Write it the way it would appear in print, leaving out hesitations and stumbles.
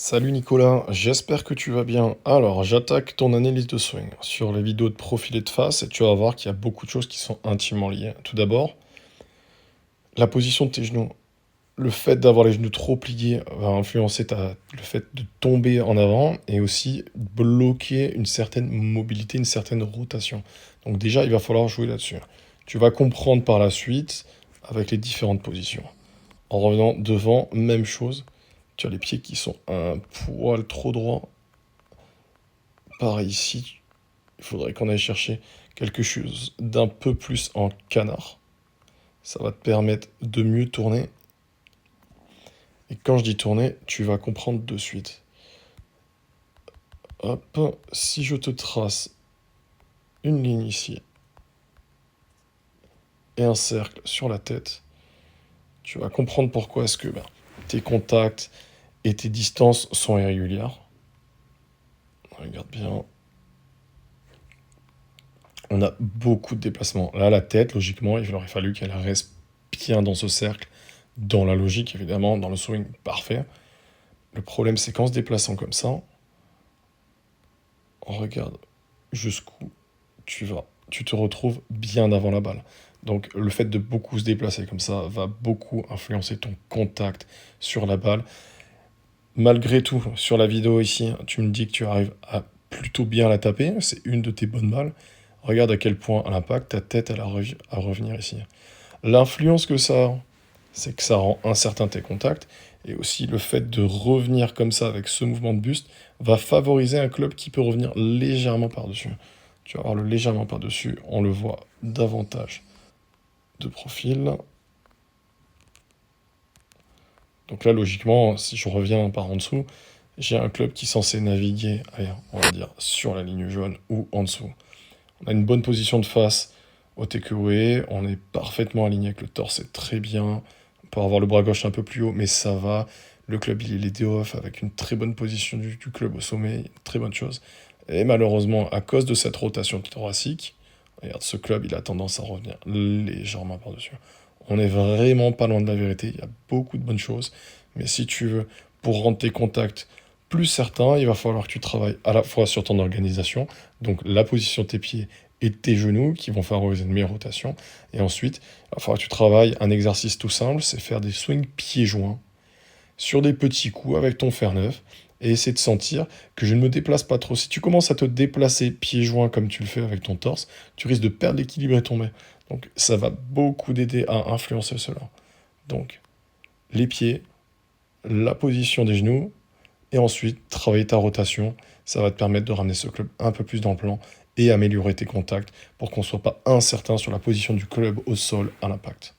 Salut Nicolas, j'espère que tu vas bien. Alors, j'attaque ton analyse de swing sur les vidéos de profil et de face et tu vas voir qu'il y a beaucoup de choses qui sont intimement liées. Tout d'abord, la position de tes genoux. Le fait d'avoir les genoux trop pliés va influencer le fait de tomber en avant et aussi bloquer une certaine mobilité, une certaine rotation. Donc déjà, il va falloir jouer là-dessus. Tu vas comprendre par la suite avec les différentes positions. En revenant devant, même chose. Tu as les pieds qui sont un poil trop droits. Pareil ici, il faudrait qu'on aille chercher quelque chose d'un peu plus en canard. Ça va te permettre de mieux tourner. Et quand je dis tourner, tu vas comprendre de suite. Hop, si je te trace une ligne ici et un cercle sur la tête, tu vas comprendre pourquoi est-ce que tes contacts et tes distances sont irrégulières. Regarde bien. On a beaucoup de déplacements. Là, la tête, logiquement, il aurait fallu qu'elle reste bien dans ce cercle, dans la logique, évidemment, dans le swing parfait. Le problème, c'est qu'en se déplaçant comme ça, on regarde jusqu'où tu vas. Tu te retrouves bien avant la balle. Donc, le fait de beaucoup se déplacer comme ça va beaucoup influencer ton contact sur la balle. Malgré tout, sur la vidéo ici, tu me dis que tu arrives à plutôt bien la taper. C'est une de tes bonnes balles. Regarde à quel point, à l'impact, ta tête, elle a à revenir ici. L'influence que ça a, c'est que ça rend incertain tes contacts. Et aussi, le fait de revenir comme ça avec ce mouvement de buste va favoriser un club qui peut revenir légèrement par-dessus. Tu vas voir le légèrement par-dessus, on le voit davantage de profil. Donc là, logiquement, si je reviens par en dessous, j'ai un club qui est censé naviguer, allez, on va dire, sur la ligne jaune ou en dessous. On a une bonne position de face au takeaway, on est parfaitement aligné avec le torse, c'est très bien. On peut avoir le bras gauche un peu plus haut, mais ça va. Le club, il est leadé off avec une très bonne position du club au sommet, une très bonne chose. Et malheureusement, à cause de cette rotation thoracique, regarde, ce club, il a tendance à revenir légèrement par-dessus. On n'est vraiment pas loin de la vérité, il y a beaucoup de bonnes choses. Mais si tu veux, pour rendre tes contacts plus certains, il va falloir que tu travailles à la fois sur ton organisation, donc la position de tes pieds et de tes genoux qui vont favoriser une meilleure rotation. Et ensuite, il va falloir que tu travailles un exercice tout simple, c'est faire des swings pieds joints sur des petits coups avec ton fer neuf et essayer de sentir que je ne me déplace pas trop. Si tu commences à te déplacer pieds joints comme tu le fais avec ton torse, tu risques de perdre l'équilibre et tomber. Donc ça va beaucoup t'aider à influencer cela. Donc les pieds, la position des genoux, et ensuite travailler ta rotation. Ça va te permettre de ramener ce club un peu plus dans le plan et améliorer tes contacts pour qu'on ne soit pas incertain sur la position du club au sol à l'impact.